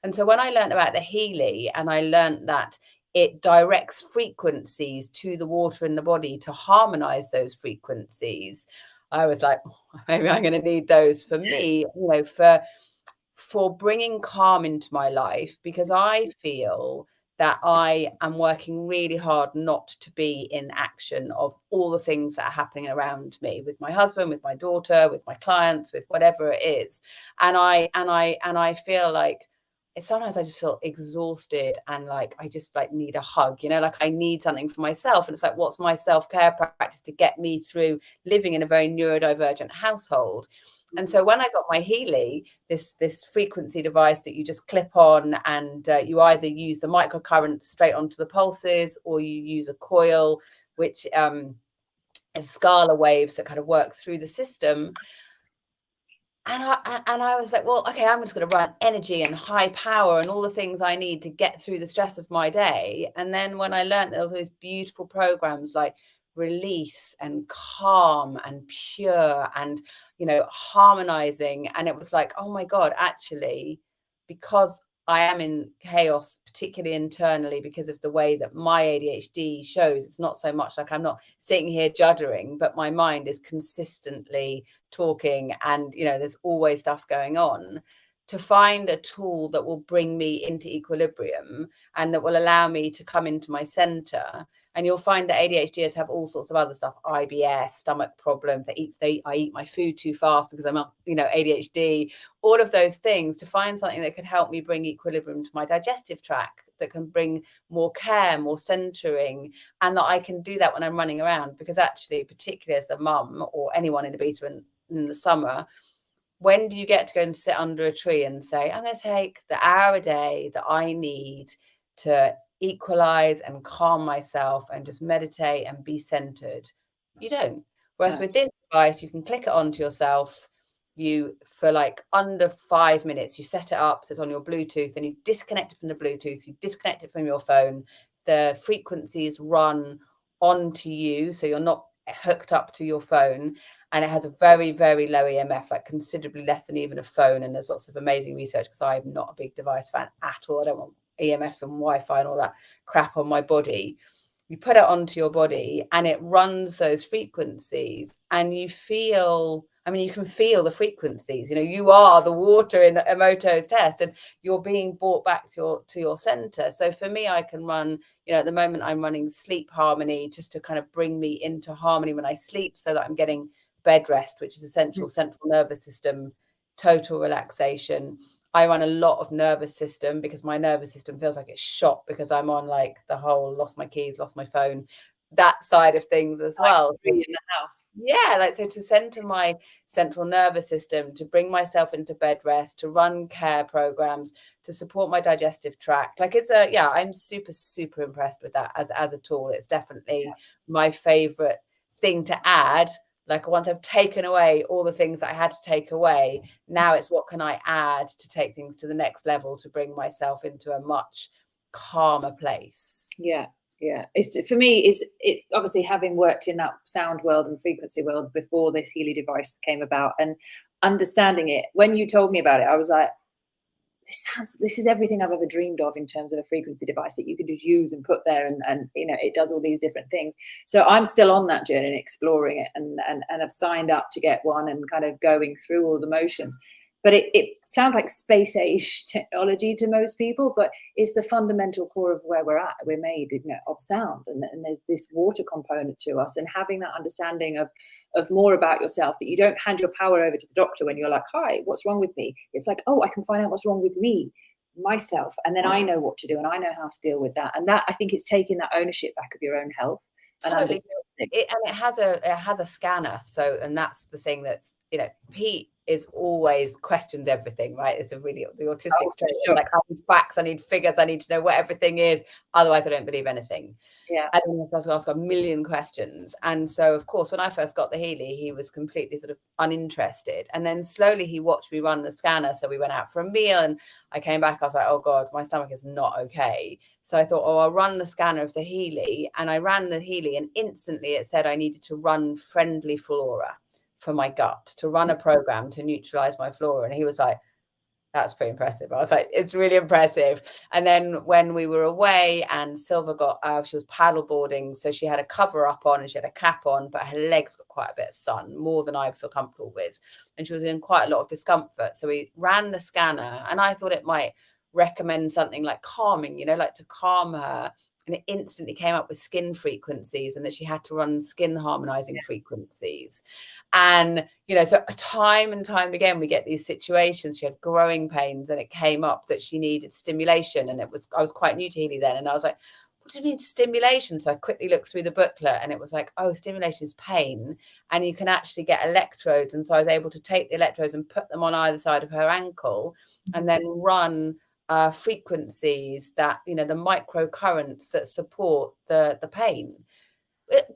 And so when I learned about the Healy, and I learned that it directs frequencies to the water in the body to harmonize those frequencies, I was like, maybe I'm going to need those for me, for bringing calm into my life, because I feel that I am working really hard not to be in action of all the things that are happening around me, with my husband, with my daughter, with my clients, with whatever it is. And I feel like sometimes I just feel exhausted, and like I just like need a hug, like I need something for myself. And it's like, what's my self-care practice to get me through living in a very neurodivergent household? And so when I got my Healy, this frequency device that you just clip on, and you either use the microcurrent straight onto the pulses, or you use a coil, which is scalar waves that kind of work through the system. And I was like, well, okay, I'm just going to run energy and high power and all the things I need to get through the stress of my day. And then when I learned there was those beautiful programs like release and calm and pure and, harmonizing. And it was like, oh my God, actually, because I am in chaos, particularly internally, because of the way that my ADHD shows, it's not so much like I'm not sitting here juddering, but my mind is consistently talking, and there's always stuff going on. To find a tool that will bring me into equilibrium and that will allow me to come into my center. And you'll find that ADHDers have all sorts of other stuff, IBS, stomach problems, I eat my food too fast because I'm ADHD, all of those things. To find something that could help me bring equilibrium to my digestive tract, that can bring more care, more centering, and that I can do that when I'm running around. Because actually, particularly as a mum or anyone in Ibiza in the summer, when do you get to go and sit under a tree and say, I'm going to take the hour a day that I need to equalize and calm myself and just meditate and be centered? You don't. Whereas with this device, you can click it onto yourself. You, for like under 5 minutes, you set it up so it's on your Bluetooth, and you disconnect it from the Bluetooth, you disconnect it from your phone. The frequencies run onto you, so you're not hooked up to your phone. And it has a very, very low EMF, like considerably less than even a phone. And there's lots of amazing research, because I'm not a big device fan at all. I don't want EMFs and Wi-Fi and all that crap on my body. You put it onto your body and it runs those frequencies, and you feel, you can feel the frequencies. You are the water in Emoto's test, and you're being brought back to your center. So for me, I can run, at the moment I'm running sleep harmony, just to kind of bring me into harmony when I sleep, so that I'm getting bed rest, which is essential central nervous system, total relaxation. I run a lot of nervous system, because my nervous system feels like it's shot, because I'm on like the whole lost my keys, lost my phone, that side of things as well. In the house. Yeah, like, so to center my central nervous system, to bring myself into bed rest, to run care programs, to support my digestive tract. Like I'm super, super impressed with that as a tool. It's definitely my favorite thing to add. Like, once I've taken away all the things that I had to take away, now it's what can I add to take things to the next level, to bring myself into a much calmer place. Yeah. It's, for me, it's obviously, having worked in that sound world and frequency world before this Healy device came about, and understanding it. When you told me about it, I was like, this is everything I've ever dreamed of in terms of a frequency device that you can just use and put there, and it does all these different things. So I'm still on that journey and exploring it, and I've signed up to get one and kind of going through all the motions. But it sounds like space age technology to most people, but it's the fundamental core of where we're at. We're made, of sound, and there's this water component to us, and having that understanding of more about yourself, that you don't hand your power over to the doctor when you're like, hi, what's wrong with me? It's like, oh, I can find out what's wrong with me, myself, and then I know what to do, and I know how to deal with that. And that, I think, it's taking that ownership back of your own health. Totally. It has a scanner. So, and that's the thing that's, Pete is always questions everything, right? It's the autistic trait. Sure. Like, I need facts, I need figures, I need to know what everything is. Otherwise, I don't believe anything. Yeah. And then I was ask a million questions. And so, of course, when I first got the Healy, he was completely sort of uninterested. And then slowly he watched me run the scanner. So we went out for a meal and I came back. I was like, oh God, my stomach is not okay. So I thought, oh, I'll run the scanner of the Healy. And I ran the Healy, and instantly it said I needed to run friendly flora for my gut, to run a program to neutralize my flora. And he was like, that's pretty impressive. I was like, it's really impressive. And then when we were away and Silver she was paddleboarding, so she had a cover up on and she had a cap on, but her legs got quite a bit of sun, more than I feel comfortable with. And she was in quite a lot of discomfort. So we ran the scanner, and I thought it might recommend something like calming, like to calm her. And it instantly came up with skin frequencies, and that she had to run skin harmonizing frequencies. And, so time and time again, we get these situations. She had growing pains, and it came up that she needed stimulation. And I was quite new to Healy then. And I was like, what do you mean stimulation? So I quickly looked through the booklet, and it was like, oh, stimulation is pain. And you can actually get electrodes. And so I was able to take the electrodes and put them on either side of her ankle, and then run frequencies that, the micro currents that support the pain.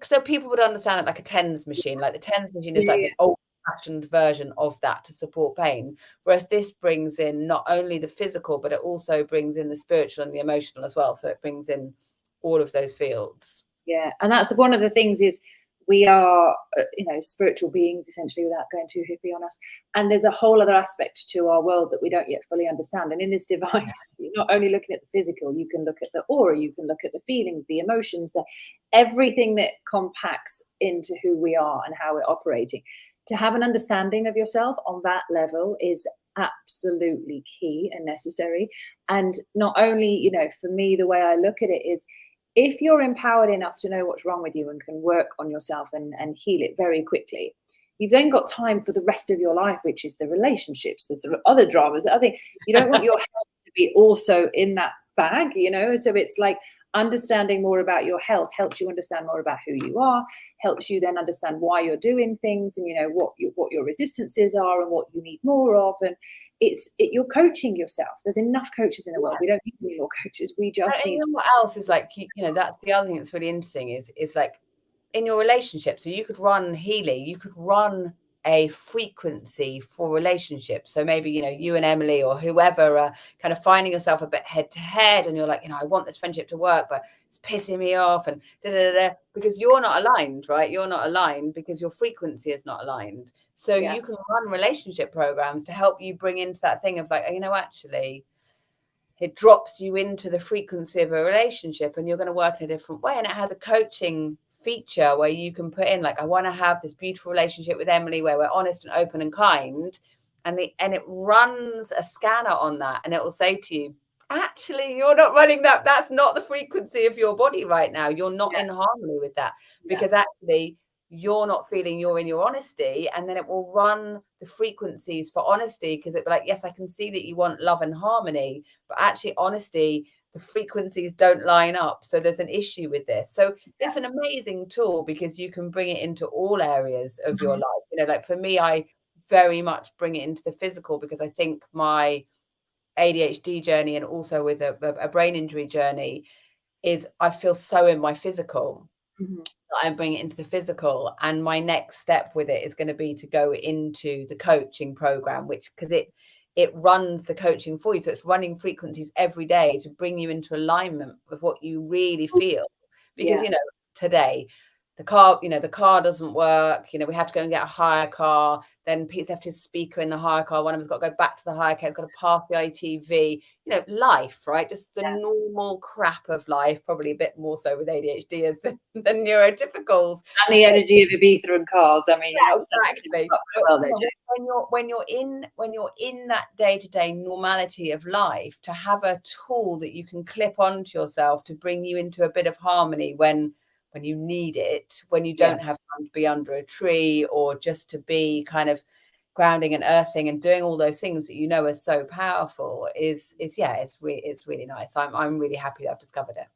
So people would understand it like a TENS machine. Like the TENS machine is like the old-fashioned version of that to support pain, whereas this brings in not only the physical, but it also brings in the spiritual and the emotional as well. So it brings in all of those fields. Yeah, and that's one of the things is we are, spiritual beings, essentially, without going too hippie on us. And there's a whole other aspect to our world that we don't yet fully understand. And in this device, you're not only looking at the physical, you can look at the aura, you can look at the feelings, the emotions, everything that compacts into who we are and how we're operating. To have an understanding of yourself on that level is absolutely key and necessary. And not only, for me, the way I look at it is, if you're empowered enough to know what's wrong with you and can work on yourself and heal it very quickly, you've then got time for the rest of your life, which is the relationships, the sort of other dramas. I think you don't want your health to be also in that bag, So it's like understanding more about your health helps you understand more about who you are, helps you then understand why you're doing things, and what your resistances are and what you need more of. And you're coaching yourself. There's enough coaches in the world. We don't need any more coaches. We just need. What else is like, that's the other thing that's really interesting is like in your relationship. So you could run Healy, you could run a frequency for relationships. So maybe, you and Emily or whoever are kind of finding yourself a bit head to head, and you're like, I want this friendship to work, but it's pissing me off, and because you're not aligned, right? You're not aligned because your frequency is not aligned. So you can run relationship programs to help you bring into that thing of like, actually, it drops you into the frequency of a relationship, and you're going to work in a different way. And it has a coaching feature where you can put in like, I want to have this beautiful relationship with Emily where we're honest and open and kind, and it runs a scanner on that, and it will say to you, actually, you're not running that's not the frequency of your body right now. You're not in harmony with that, because actually you're not feeling you're in your honesty. And then it will run the frequencies for honesty, because it'll be like, yes, I can see that you want love and harmony, but actually honesty, the frequencies don't line up. So there's an issue with this. So it's an amazing tool because you can bring it into all areas of your life. Like for me, I very much bring it into the physical, because I think my ADHD journey and also with a brain injury journey is I feel so in my physical. I bring it into the physical, and my next step with it is going to be to go into the coaching program, because it runs the coaching for you. So it's running frequencies every day to bring you into alignment with what you really feel. Because, today the car doesn't work, we have to go and get a hire car, then Pete's left his speaker in the hire car, one of us got to go back to the hire car, it's got to pass the ITV, life, right? Just the normal crap of life, probably a bit more so with ADHDers than neurotypicals. And the energy of Ibiza and cars. I mean, exactly. When you're in that day-to-day normality of life, to have a tool that you can clip onto yourself to bring you into a bit of harmony when you need it, when you don't have time to be under a tree, or just to be kind of grounding and earthing and doing all those things that are so powerful, it's really nice. I'm really happy that I've discovered it.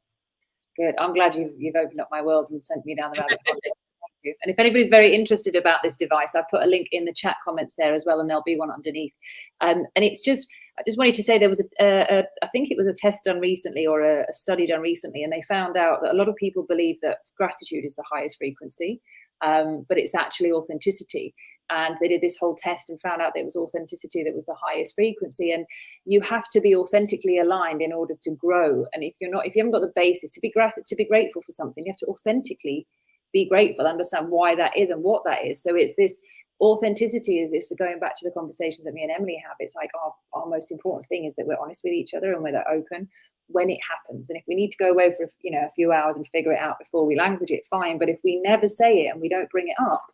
Good. I'm glad you've opened up my world and sent me down the rabbit hole. Thank you. And if anybody's very interested about this device, I've put a link in the chat comments there as well, and there'll be one underneath. And it's just, I just wanted to say there was I think it was a test done recently, or a study done recently, and they found out that a lot of people believe that gratitude is the highest frequency, but it's actually authenticity. And they did this whole test and found out that it was authenticity that was the highest frequency. And you have to be authentically aligned in order to grow. And if you haven't got the basis to be grateful for something, you have to authentically be grateful, understand why that is and what that is. So it's this authenticity, is this, going back to the conversations that me and Emily have, it's like our most important thing is that we're honest with each other and we're open when it happens. And if we need to go away for a few hours and figure it out before we language it, fine. But if we never say it and we don't bring it up,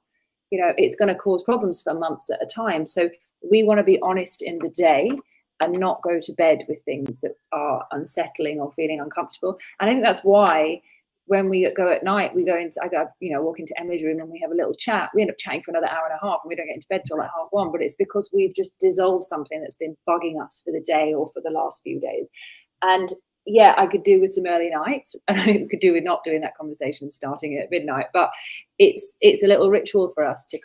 it's going to cause problems for months at a time. So we want to be honest in the day and not go to bed with things that are unsettling or feeling uncomfortable. And I think that's why when we go at night, walk into Emily's room and we have a little chat. We end up chatting for another hour and a half, and we don't get into bed till like 1:30. But it's because we've just dissolved something that's been bugging us for the day or for the last few days. And I could do with some early nights, and I could do with not doing that conversation starting at midnight. But it's a little ritual for us to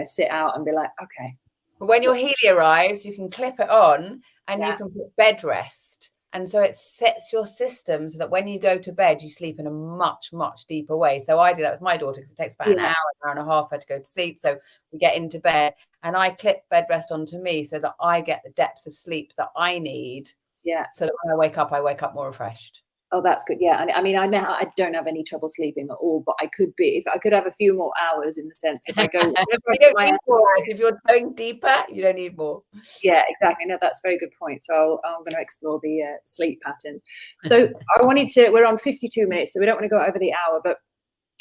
sit out and be like, okay. When your Healy arrives, you can clip it on and you can put bed rest. And so it sets your system so that when you go to bed, you sleep in a much, much deeper way. So I do that with my daughter because it takes about an hour and a half for her to go to sleep. So we get into bed and I clip bed rest onto me so that I get the depth of sleep that I need. Yeah. So that when I wake up more refreshed. Oh, that's good. Yeah. And I mean, I don't have any trouble sleeping at all, but I could if I could have a few more hours, in the sense if I go, you don't need more. If you're going deeper, you don't need more. Yeah, exactly. No, that's a very good point. So I'm going to explore the sleep patterns. So we're on 52 minutes, so we don't want to go over the hour, but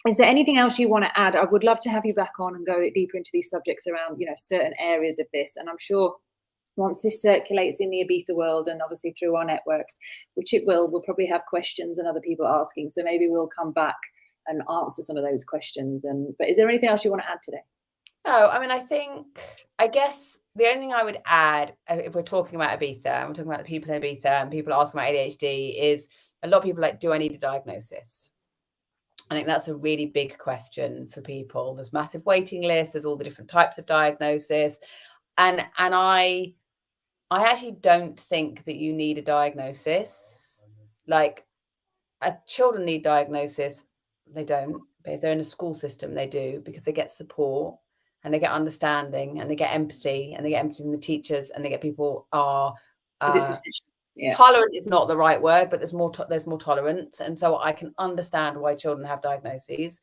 is there anything else you want to add? I would love to have you back on and go deeper into these subjects around, certain areas of this. And I'm sure once this circulates in the Ibiza world, and obviously through our networks, which it will, we'll probably have questions and other people asking. So maybe we'll come back and answer some of those questions. But is there anything else you want to add today? No, I mean, I guess the only thing I would add, if we're talking about Ibiza, and we're talking about the people in Ibiza and people asking about ADHD, is a lot of people do I need a diagnosis? I think that's a really big question for people. There's massive waiting lists. There's all the different types of diagnosis. And I actually don't think that you need a diagnosis. Like, children need diagnosis. They don't. But if they're in a school system, they do, because they get support and they get understanding and they get empathy, and they get empathy from the teachers, and they get people are tolerant is not the right word, but there's more tolerance. And so I can understand why children have diagnoses.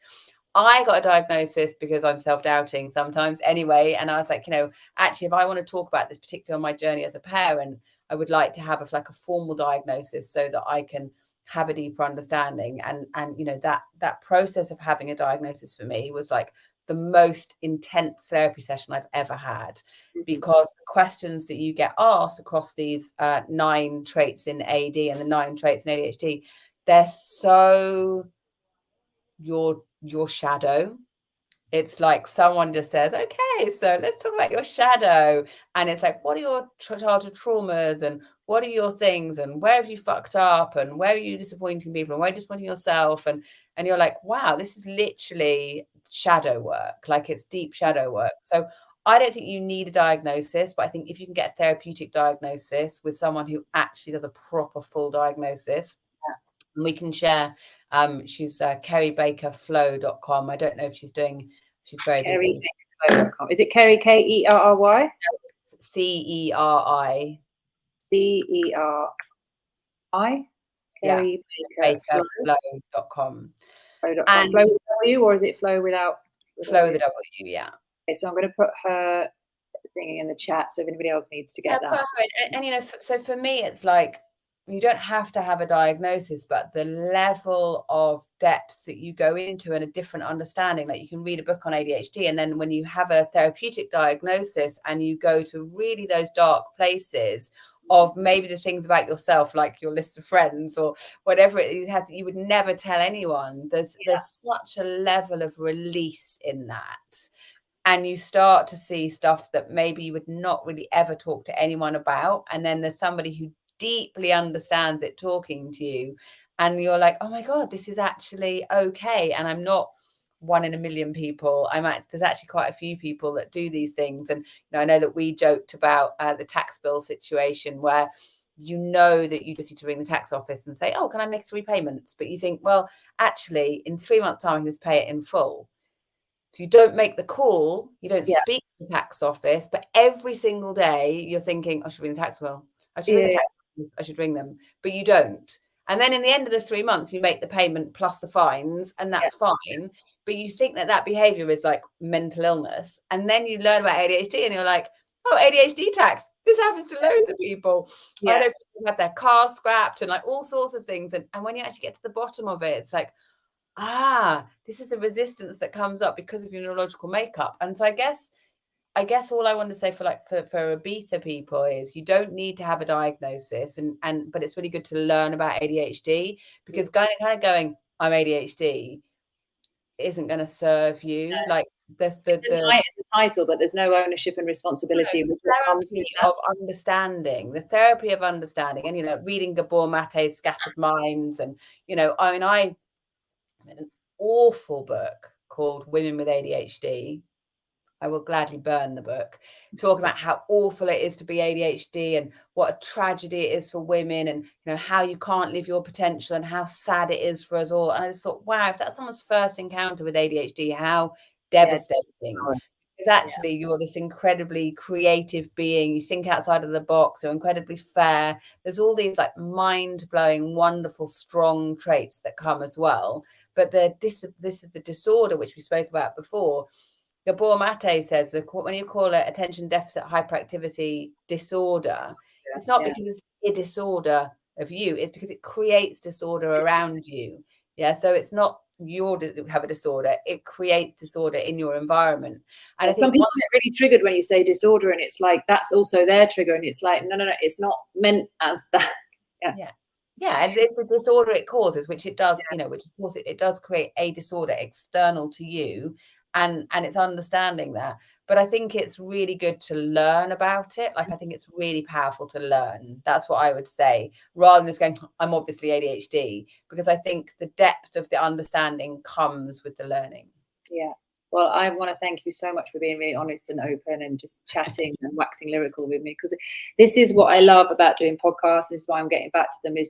I got a diagnosis because I'm self-doubting sometimes anyway. And I was like, actually, if I want to talk about this, particularly on my journey as a parent, I would like to have a formal diagnosis so that I can have a deeper understanding. And that process of having a diagnosis for me was like the most intense therapy session I've ever had, because the questions that you get asked across these 9 traits in AD and the 9 traits in ADHD, they're so your shadow. It's like someone just says, okay, so let's talk about your shadow. And it's like, what are your childhood traumas, and what are your things, and where have you fucked up, and where are you disappointing people, and where are you disappointing yourself? And you're like, wow, this is literally shadow work. Like, it's deep shadow work. So I don't think you need a diagnosis, but I think if you can get a therapeutic diagnosis with someone who actually does a proper full diagnosis, and we can share. She's kerrybakerflow.com. I don't know if she's very busy. Kerrybakerflow.com. Is it Kerry, Kerry? CERI. CERI? Kerrybakerflow.com. Flow.com. And Flow with a W, or is it Flow without? Flow with a W, yeah. Okay, so I'm going to put her thing in the chat, so if anybody else needs to get that. Perfect. And you know, so for me, it's like, you don't have to have a diagnosis, but the level of depth that you go into and a different understanding, like you can read a book on ADHD, and then when you have a therapeutic diagnosis and you go to really those dark places of maybe the things about yourself, like your list of friends or whatever it has, you would never tell anyone. There's such a level of release in that. And you start to see stuff that maybe you would not really ever talk to anyone about. And then there's somebody who deeply understands it talking to you. And you're like, oh my God, this is actually okay. And I'm not one in a million people. There's actually quite a few people that do these things. And I know that we joked about the tax bill situation where you know that you just need to ring the tax office and say, oh, can I make 3 payments? But you think, well, actually, in 3 months' time, I can just pay it in full. So you don't make the call, you don't speak to the tax office, but every single day you're thinking, I should ring the tax bill. I should ring the tax office. I should ring them. But you don't. And then in the end of the 3 months, you make the payment plus the fines, and that's fine. But you think that behavior is like mental illness. And then you learn about ADHD and you're like, oh, ADHD tax. This happens to loads of people. I know people have had their cars scrapped and like all sorts of things. And when you actually get to the bottom of it, it's like, this is a resistance that comes up because of your neurological makeup. And so I guess all I want to say for Ibiza people is you don't need to have a diagnosis, but it's really good to learn about ADHD, because kind of going, I'm ADHD isn't going to serve you. No. Like there's it's a title, but there's no ownership and responsibility with what comes with that. Of understanding, the therapy of understanding, and reading Gabor Mate's Scattered Minds, and I an awful book called Women with ADHD. I will gladly burn the book, talking about how awful it is to be ADHD and what a tragedy it is for women, and how you can't live your potential and how sad it is for us all. And I just thought, wow, if that's someone's first encounter with ADHD, how devastating. Because actually you're this incredibly creative being, you think outside of the box, you're incredibly fair. There's all these like mind-blowing, wonderful, strong traits that come as well. But this is the disorder which we spoke about before. Gabor Mate says that when you call it attention deficit hyperactivity disorder, it's not because it's a disorder of you, it's because it creates disorder around you. So it's not you have a disorder, it creates disorder in your environment. And I think some people get really triggered when you say disorder, and it's like that's also their trigger, and it's like no, it's not meant as that. And it's the disorder it causes, which it does, which of course it does create a disorder external to you, and it's understanding that. But I think it's really good to learn about it. Like, I think it's really powerful to learn. That's what I would say, rather than just going, I'm obviously ADHD, because I think the depth of the understanding comes with the learning. Yeah. Well, I want to thank you so much for being really honest and open and just chatting and waxing lyrical with me, because this is what I love about doing podcasts. This is why I'm getting back to them. They're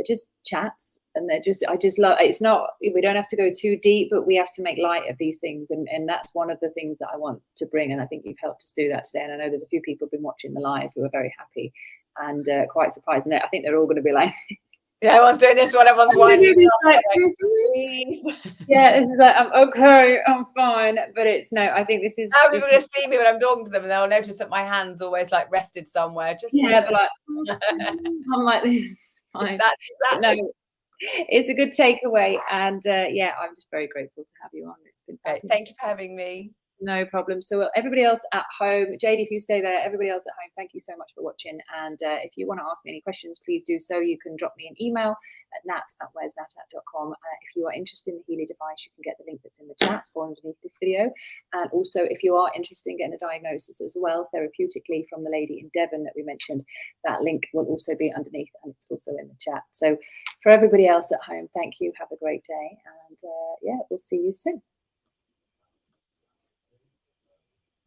just chats, and I just love. It's not, we don't have to go too deep, but we have to make light of these things, and that's one of the things that I want to bring. And I think you've helped us do that today. And I know there's a few people who've been watching the live who are very happy and quite surprised. And I think they're all going to be like, everyone's doing this one, everyone's winding up. This is like, I'm okay, I'm fine. But it's no, I think this is. How are people going to see me when I'm talking to them, and they'll notice that my hand's always like rested somewhere. But like, I'm like this. No, it's a good takeaway, and I'm just very grateful to have you on. It's been great. Thank you for having me. No problem. So everybody else at home, Jade, if you stay there, everybody else at home, thank you so much for watching. And if you want to ask me any questions, please do so. You can drop me an email at nat@where'snatat.com. If you are interested in the Healy device, you can get the link that's in the chat or underneath this video. And also, if you are interested in getting a diagnosis as well, therapeutically, from the lady in Devon that we mentioned, that link will also be underneath, and it's also in the chat. So for everybody else at home, thank you. Have a great day. And we'll see you soon.